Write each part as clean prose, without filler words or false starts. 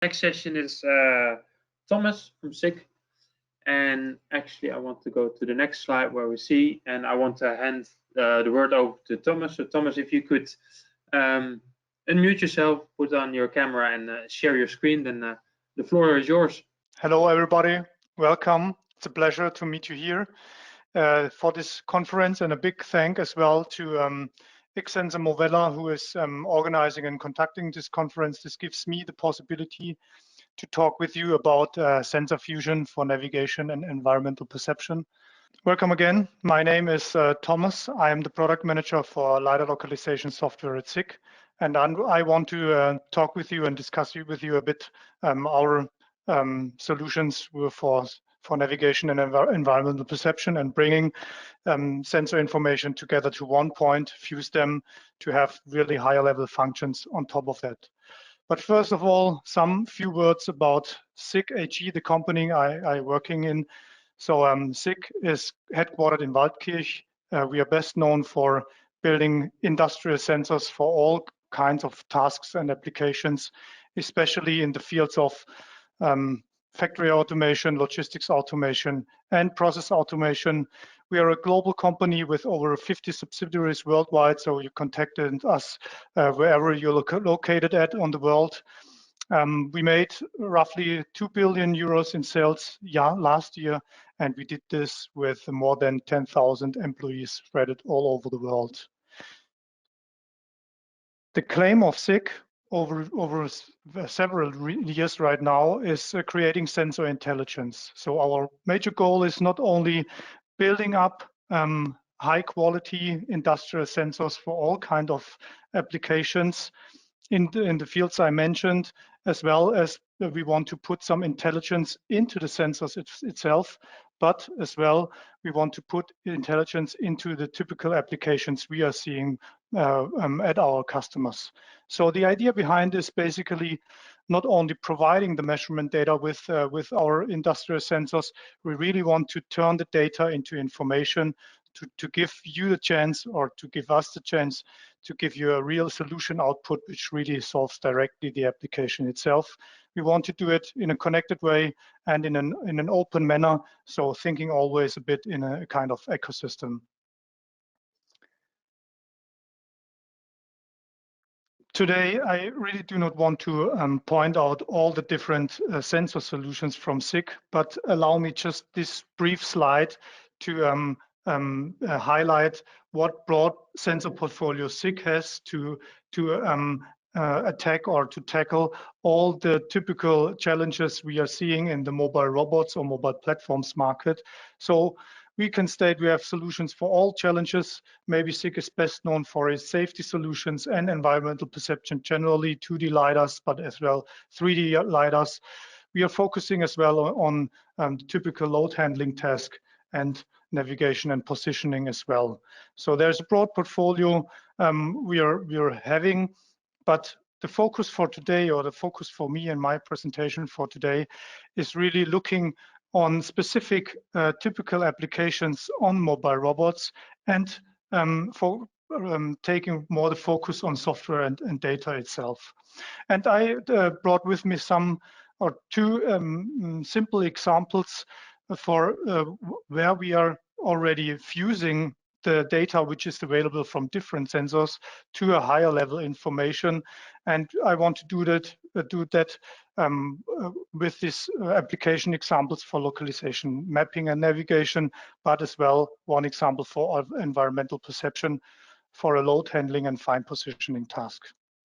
Next session is Thomas from SICK. And actually, I want to go to the next slide where we see, and I want to hand the word over to Thomas. So Thomas, if you could unmute yourself, put on your camera and share your screen, then the floor is yours. Hello, everybody. Welcome. It's a pleasure to meet you here for this conference, and a big thank as well to Ixenza Movella, who is organizing and conducting this conference. This gives me the possibility to talk with you about sensor fusion for navigation and environmental perception. Welcome again. My name is Thomas. I am the product manager for LiDAR localization software at SICK, and I want to talk with you and discuss with you a bit our solutions for navigation and environmental perception, and bringing sensor information together to one point, fuse them to have really higher level functions on top of that. But first of all, some few words about SICK AG, the company I working in. So SICK is headquartered in Waldkirch. We are best known for building industrial sensors for all kinds of tasks and applications, especially in the fields of factory automation, logistics automation, and process automation. We are a global company with over 50 subsidiaries worldwide, so you contacted us wherever you're located on the world. We made roughly 2 billion euros in sales last year, and we did this with more than 10,000 employees spread all over the world. The claim of SICK over several years right now is creating sensor intelligence. So our major goal is not only building up high quality industrial sensors for all kinds of applications in the fields I mentioned, as well as we want to put some intelligence into the sensors itself, but as well we want to put intelligence into the typical applications we are seeing at our customers. So the idea behind this basically not only providing the measurement data with our industrial sensors, we really want to turn the data into information to give you the chance, or to give us the chance to give you a real solution output which really solves directly the application itself. We want to do it in a connected way and in an open manner, so thinking always a bit in a kind of ecosystem. Today, I really do not want to point out all the different sensor solutions from SICK, but allow me just this brief slide to highlight what broad sensor portfolio SICK has to attack or to tackle all the typical challenges we are seeing in the mobile robots or mobile platforms market. So we can state we have solutions for all challenges. Maybe SICK is best known for its safety solutions and environmental perception, generally 2D LiDARs, but as well 3D LiDARs. We are focusing as well on the typical load handling task and navigation and positioning as well. So there's a broad portfolio we are having, but the focus for today, or the focus for me and my presentation for today, is really looking on specific typical applications on mobile robots, and for taking more the focus on software and data itself. And I brought with me some or two simple examples for where we are already fusing the data which is available from different sensors to a higher level information. And I want to do that with these application examples for localization, mapping and navigation, but as well one example for environmental perception for a load handling and fine positioning task.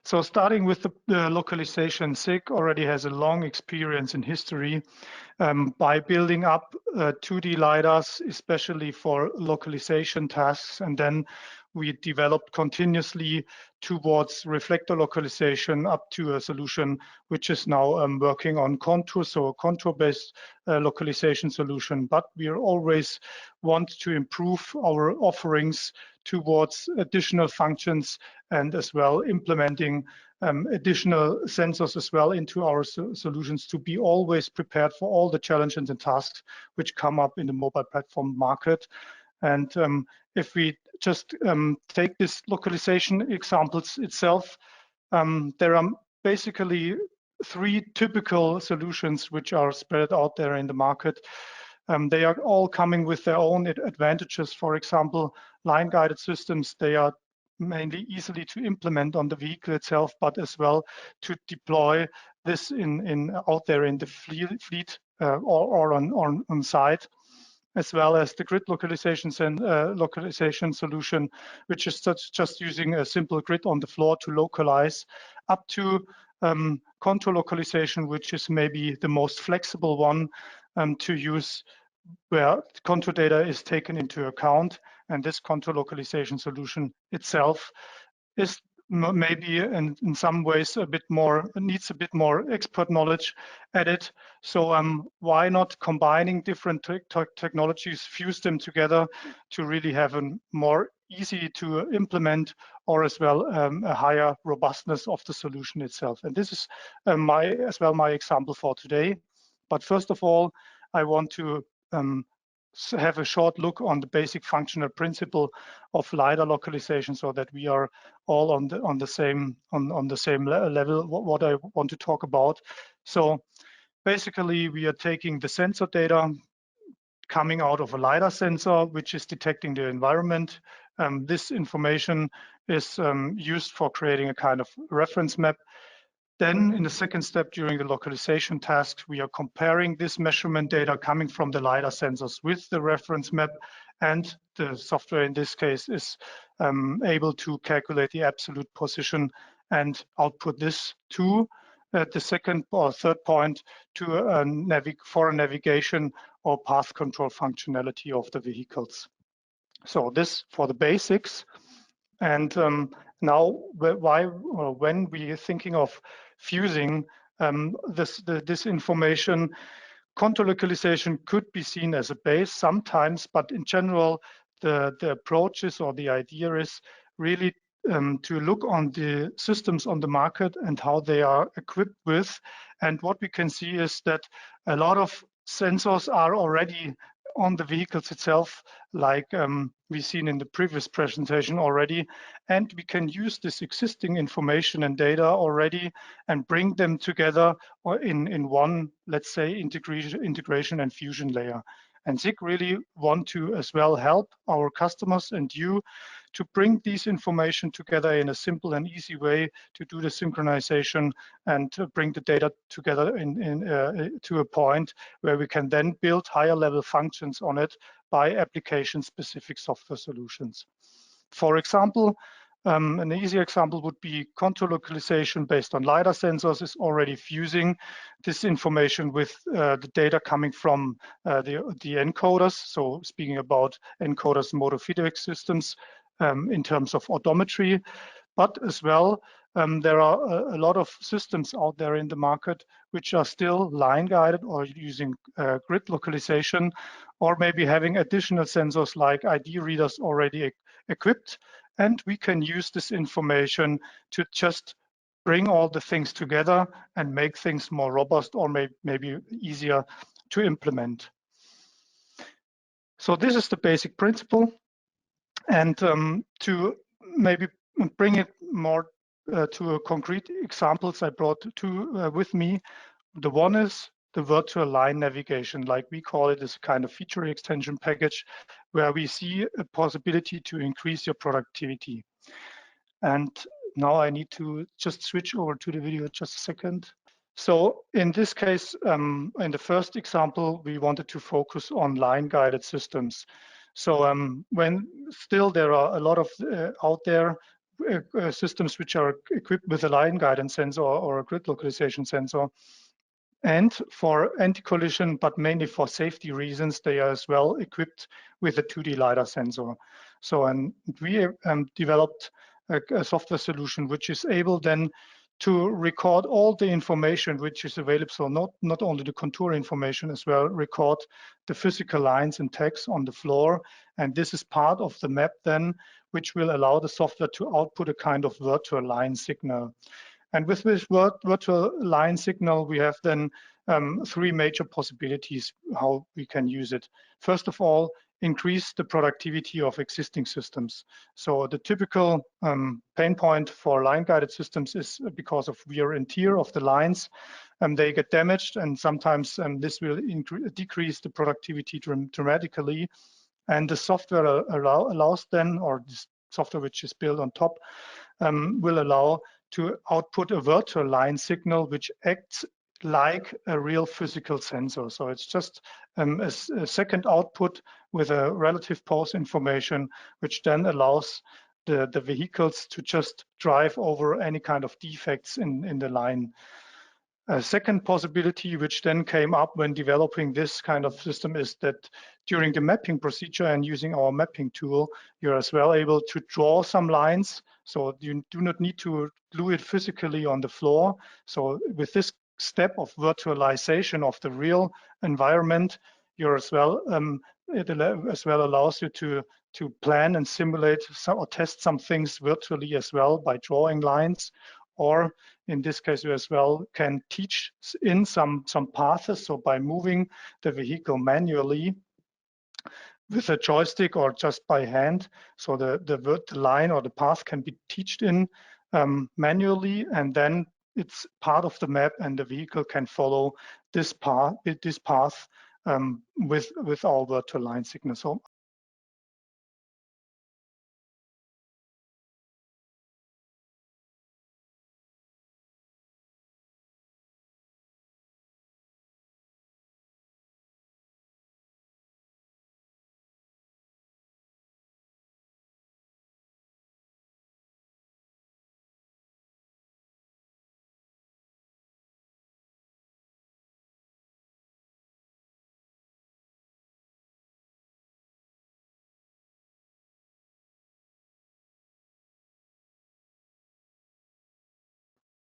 So starting with the localization, SICK already has a long experience in history by building up 2D LiDARs, especially for localization tasks, and then we developed continuously towards reflector localization up to a solution which is now working on contour, so a contour-based localization solution. But we always want to improve our offerings towards additional functions, and as well implementing additional sensors as well into our solutions to be always prepared for all the challenges and tasks which come up in the mobile platform market. And if we just take this localization examples itself, there are basically three typical solutions which are spread out there in the market. They are all coming with their own advantages. For example, line-guided systems, they are mainly easily to implement on the vehicle itself, but as well to deploy this out there in the fleet or on site, as well as the grid localization solution, which is just using a simple grid on the floor to localize, up to contour localization, which is maybe the most flexible one to use, where contour data is taken into account, and this contour localization solution itself is maybe in some ways needs a bit more expert knowledge added. So why not combining different technologies, fuse them together to really have a more easy to implement, or as well a higher robustness of the solution itself. And this is my example for today. But first of all, I want to have a short look on the basic functional principle of LiDAR localization, so that we are all on the same level. What I want to talk about. So basically, we are taking the sensor data coming out of a LiDAR sensor, which is detecting the environment. This information is used for creating a kind of reference map. Then in the second step, during the localization task, we are comparing this measurement data coming from the LiDAR sensors with the reference map, and the software in this case is able to calculate the absolute position and output this to the second or third point to for a navigation or path control functionality of the vehicles. So this for the basics. And now, when we are thinking of fusing this information, contour localization could be seen as a base sometimes, but in general, the approaches or the idea is really to look on the systems on the market and how they are equipped with. And what we can see is that a lot of sensors are already on the vehicles itself, like we've seen in the previous presentation already, and we can use this existing information and data already and bring them together in one, let's say, integration and fusion layer. And SIG really want to as well help our customers and you to bring these information together in a simple and easy way to do the synchronization and to bring the data together to a point where we can then build higher level functions on it by application specific software solutions. For example, an easy example would be contour localization based on LiDAR sensors is already fusing this information with the data coming from the encoders. So speaking about encoders, motor feedback systems in terms of odometry, but as well, there are a lot of systems out there in the market which are still line guided or using grid localization, or maybe having additional sensors like ID readers already equipped. And we can use this information to just bring all the things together and make things more robust or maybe easier to implement. So this is the basic principle. And to maybe bring it more to a concrete examples, I brought two with me. The one is the virtual line navigation, like we call it, is a kind of feature extension package where we see a possibility to increase your productivity. And now I need to just switch over to the video just a second. So in this case, in the first example, we wanted to focus on line guided systems. So when still there are a lot of out there systems which are equipped with a line guidance sensor or a grid localization sensor, and for anti-collision, but mainly for safety reasons, they are as well equipped with a 2D LiDAR sensor. So we developed a software solution which is able then to record all the information which is available. So not only the contour information, as well record the physical lines and tags on the floor. And this is part of the map then, which will allow the software to output a kind of virtual line signal. And with this virtual line signal, we have then three major possibilities how we can use it. First of all, increase the productivity of existing systems. So the typical pain point for line-guided systems is because of wear and tear of the lines. They get damaged, and sometimes this will decrease the productivity dramatically. And the software allows then, or this software which is built on top, will allow to output a virtual line signal which acts like a real physical sensor. So it's just a second output with a relative pose information, which then allows the vehicles to just drive over any kind of defects in the line. A second possibility, which then came up when developing this kind of system, is that during the mapping procedure and using our mapping tool, you're as well able to draw some lines. So you do not need to glue it physically on the floor. So with this step of virtualization of the real environment, you're as well, it as well allows you to plan and simulate or test some things virtually as well by drawing lines. Or in this case, you as well can teach in some paths. So by moving the vehicle manually with a joystick or just by hand, so the line or the path can be taught in manually, and then it's part of the map, and the vehicle can follow this path with our virtual line signal. So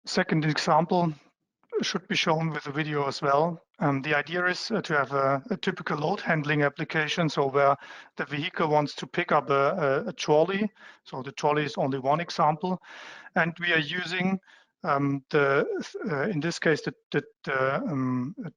second example should be shown with the video as well. The idea is to have a typical load handling application, so where the vehicle wants to pick up a trolley. So the trolley is only one example, and we are using in this case the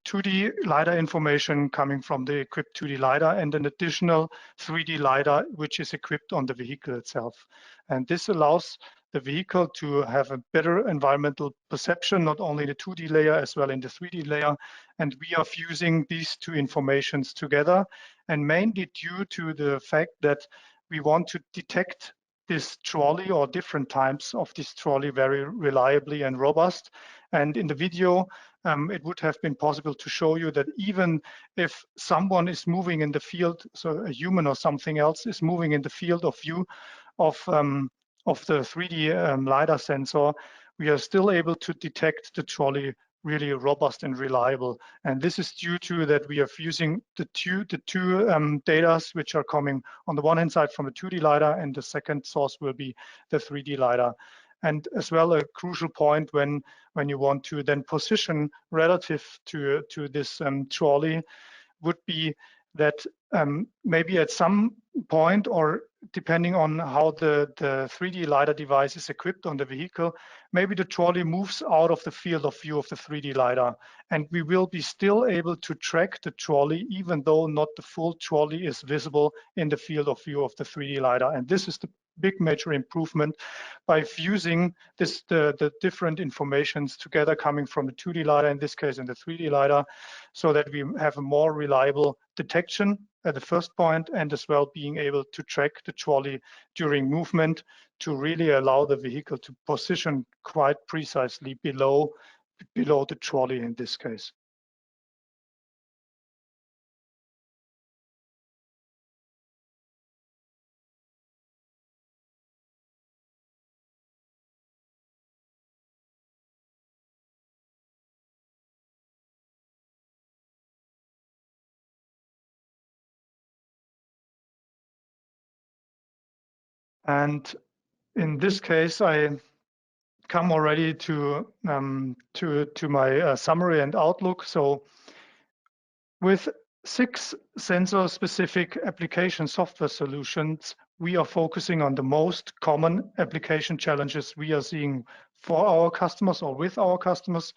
2D LiDAR information coming from the equipped 2D LiDAR, and an additional 3D LiDAR which is equipped on the vehicle itself. And this allows the vehicle to have a better environmental perception, not only the 2D layer as well in the 3D layer. And we are fusing these two informations together, and mainly due to the fact that we want to detect this trolley or different types of this trolley very reliably and robust. And in the video, it would have been possible to show you that even if someone is moving in the field, so a human or something else is moving in the field of view of the 3D LiDAR sensor, we are still able to detect the trolley really robust and reliable. And this is due to that we are fusing the two data which are coming on the one hand side from the 2D LiDAR, and the second source will be the 3D LiDAR. And as well, a crucial point when you want to then position relative to this trolley would be that maybe at some point, or depending on how the 3D LiDAR device is equipped on the vehicle, maybe the trolley moves out of the field of view of the 3D LiDAR, and we will be still able to track the trolley even though not the full trolley is visible in the field of view of the 3D LiDAR. And this is the big major improvement by fusing the different informations together coming from the 2D LiDAR, in this case, and the 3D LiDAR, so that we have a more reliable detection at the first point, and as well being able to track the trolley during movement to really allow the vehicle to position quite precisely below the trolley in this case. And in this case, I come already to my summary and outlook. So with 6 sensor-specific application software solutions, we are focusing on the most common application challenges we are seeing for our customers or with our customers.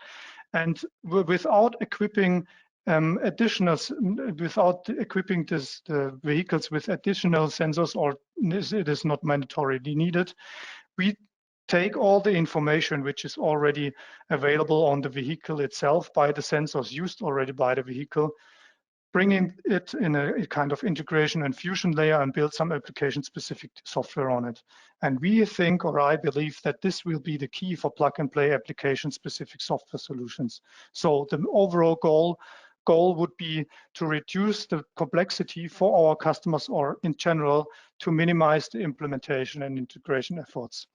And without equipping without equipping the vehicles with additional sensors, or it is not mandatorily needed, we take all the information which is already available on the vehicle itself by the sensors used already by the vehicle, bringing it in a kind of integration and fusion layer and build some application-specific software on it. And we think, or I believe, that this will be the key for plug-and-play application-specific software solutions. So the overall goal would be to reduce the complexity for our customers, or in general, to minimize the implementation and integration efforts.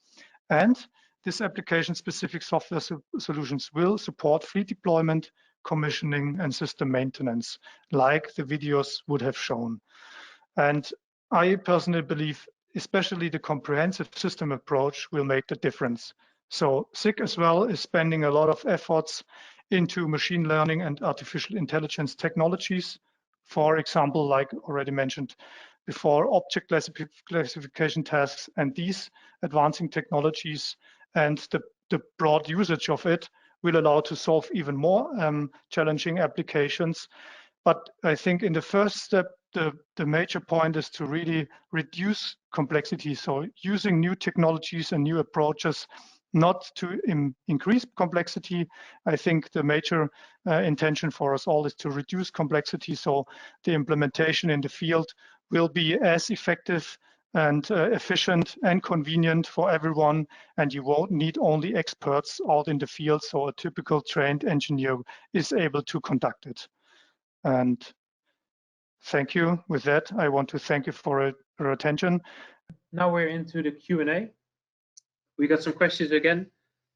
And this application-specific software solutions will support fleet deployment, commissioning, and system maintenance, like the videos would have shown. And I personally believe, especially the comprehensive system approach will make the difference. So SICK as well is spending a lot of efforts into machine learning and artificial intelligence technologies. For example, like already mentioned before, object classification tasks, and these advancing technologies and the broad usage of it will allow to solve even more challenging applications. But I think in the first step, the major point is to really reduce complexity. So using new technologies and new approaches, not to increase complexity. I think the major intention for us all is to reduce complexity, so the implementation in the field will be as effective and efficient and convenient for everyone, and you won't need only experts out in the field, so a typical trained engineer is able to conduct it. And thank you. With that, I want to thank you for your attention. Now we're into the Q&A. We got some questions again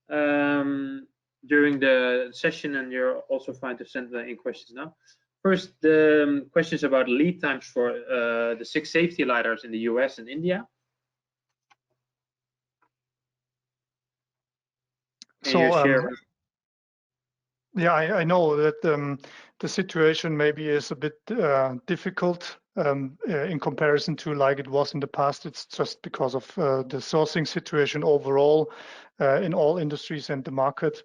during the session, and you're also fine to send in questions now. First, the questions about lead times for the 6 safety LiDARs in the US and India. Yeah, I know that the situation maybe is a bit difficult in comparison to like it was in the past. It's just because of the sourcing situation overall in all industries and the market.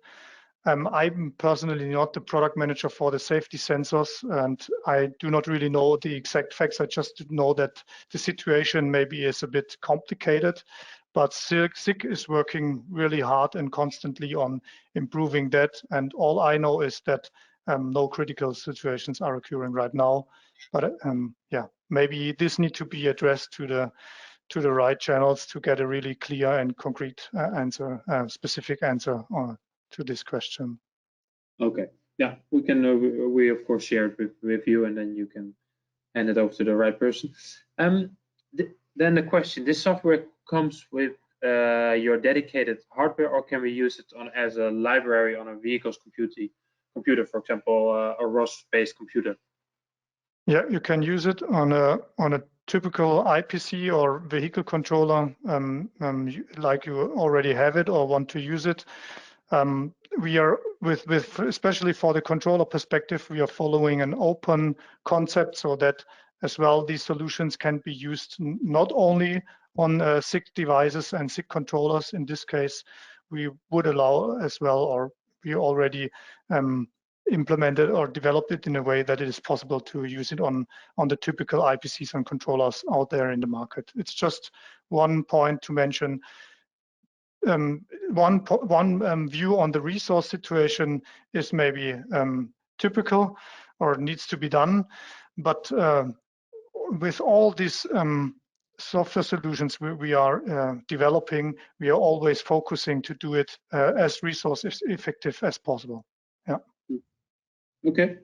I'm personally not the product manager for the safety sensors, and I do not really know the exact facts. I just know that the situation maybe is a bit complicated, but SICK is working really hard and constantly on improving that. And all I know is that no critical situations are occurring right now. But yeah, maybe this needs to be addressed to the right channels to get a really clear and concrete answer, specific answer to this question. Okay, yeah, we can. We of course share it with you, and then you can hand it over to the right person. Then the question: this software comes with your dedicated hardware, or can we use it as a library on a vehicle's computer, for example, a ROS-based computer? Yeah, you can use it on a typical IPC or vehicle controller, like you already have it or want to use it. We are with especially for the controller perspective, we are following an open concept, so that as well these solutions can be used not only on SICK devices and SICK controllers. In this case, we would allow as well, or we already implemented or developed it in a way that it is possible to use it on the typical IPCs and controllers out there in the market. It's just one point to mention. One view on the resource situation is maybe typical or needs to be done, but with all these software solutions we are developing, we are always focusing to do it as resource effective as possible. Yeah. Okay.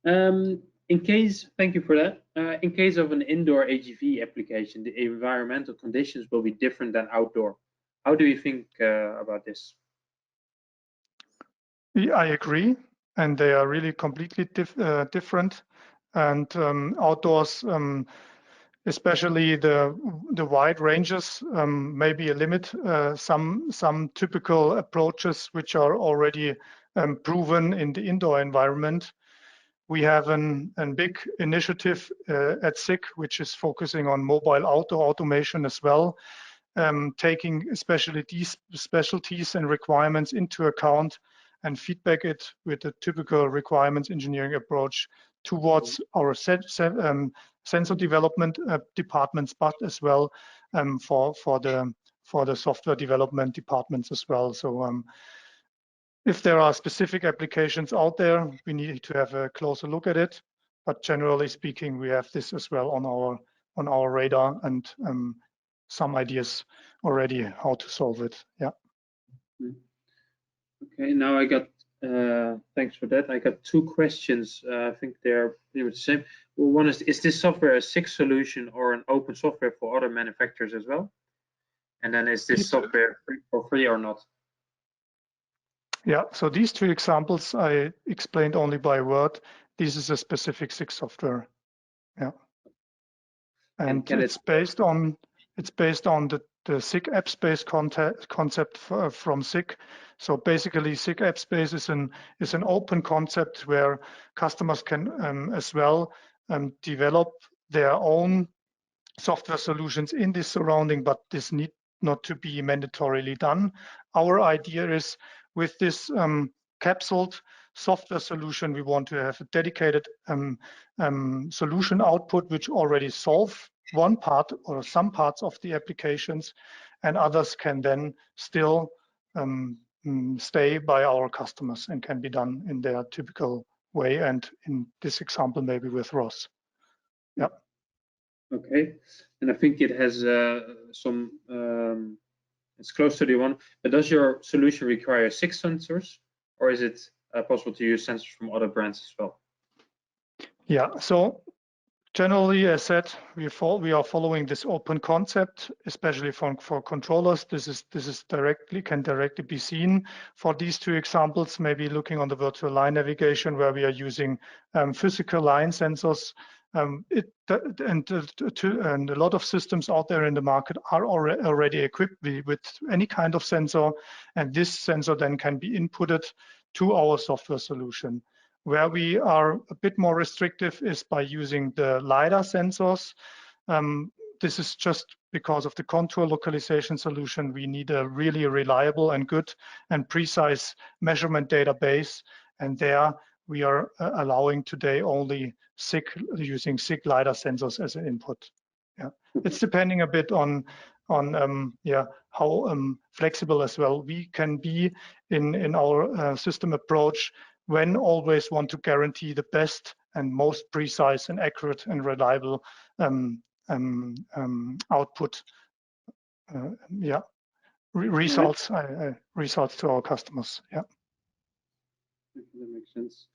Thank you for that. In case of an indoor AGV application, the environmental conditions will be different than outdoor. How do you think about this? Yeah, I agree, and they are really completely different. And outdoors, especially the wide ranges, maybe a limit some typical approaches which are already proven in the indoor environment. We have a big initiative at SICK, which is focusing on mobile outdoor automation as well, taking especially these specialties and requirements into account. and feedback it with the typical requirements engineering approach towards our sensor development departments, but as well for the software development departments as well. So if there are specific applications out there, we need to have a closer look at it. But generally speaking, we have this as well on our radar and some ideas already how to solve it. Yeah. Okay, now I got, thanks for that. I got two questions. I think they're pretty much the same. Well, one is this software a SIG solution or an open software for other manufacturers as well? And then is this software free or not? Yeah, so these two examples I explained only by word. This is a specific SIG software. Yeah. And it's based on the SIG app space concept from SIG. So basically, SIG app space is an open concept where customers can as well develop their own software solutions in this surrounding, but this need not to be mandatorily done. Our idea is with this capsuled software solution, we want to have a dedicated solution output which already solve one part or some parts of the applications, and others can then still stay by our customers and can be done in their typical way, and in this example maybe with ROS. Yeah. Okay, and I think it has some, it's close to the one, but does your solution require 6 sensors, or is it possible to use sensors from other brands as well? Yeah, so generally, as said, we are following this open concept, especially for controllers. This can directly be seen for these two examples. Maybe looking on the virtual line navigation, where we are using physical line sensors. And a lot of systems out there in the market are already equipped with any kind of sensor, and this sensor then can be inputted to our software solution. Where we are a bit more restrictive is by using the LiDAR sensors. This is just because of the contour localization solution. We need a really reliable and good and precise measurement database, and there we are allowing today only using SIG LiDAR sensors as an input. Yeah, it's depending a bit on how flexible as well we can be in our system approach, when always want to guarantee the best and most precise and accurate and reliable output. Results results to our customers. Yeah. That makes sense.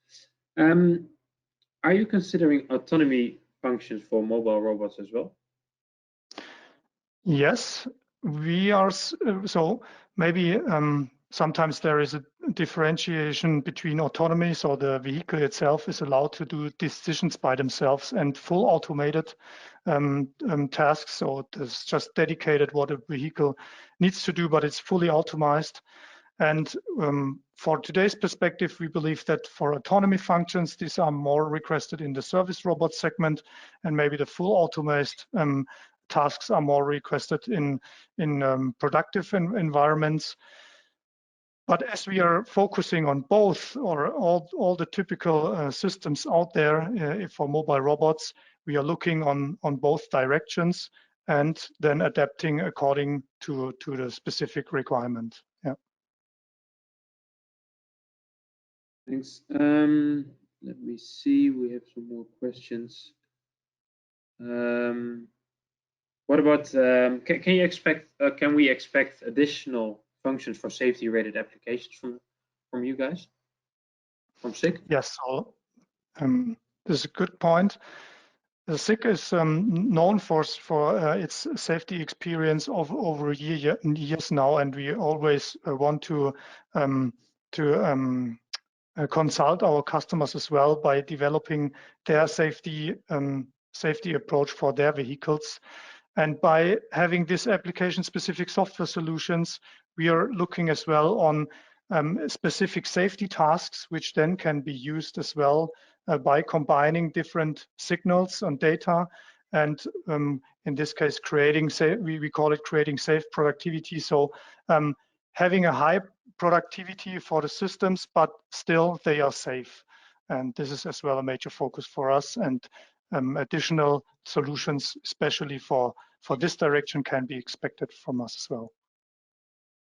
Are you considering autonomy functions for mobile robots as well? Yes, we are. So maybe sometimes there is a differentiation between autonomy, so the vehicle itself is allowed to do decisions by themselves, and full automated tasks. So it's just dedicated what a vehicle needs to do, but it's fully optimized. And for today's perspective, we believe that for autonomy functions, these are more requested in the service robot segment, and maybe the full automated tasks are more requested in productive environments. But as we are focusing on both, or all the typical systems out there for mobile robots, we are looking on both directions and then adapting according to the specific requirement. Yeah. Thanks. Let me see. We have some more questions. What about can we expect additional functions for safety-rated applications from you guys, from SIG? Yes. So this is a good point. The SIG is known for its safety experience of over years now, and we always want to consult our customers as well by developing their safety approach for their vehicles. And by having this application-specific software solutions, we are looking as well on specific safety tasks, which then can be used as well by combining different signals and data. And in this case, we call it creating safe productivity. So having a high productivity for the systems, but still they are safe. And this is as well a major focus for us, and additional solutions, especially for this direction, can be expected from us as well.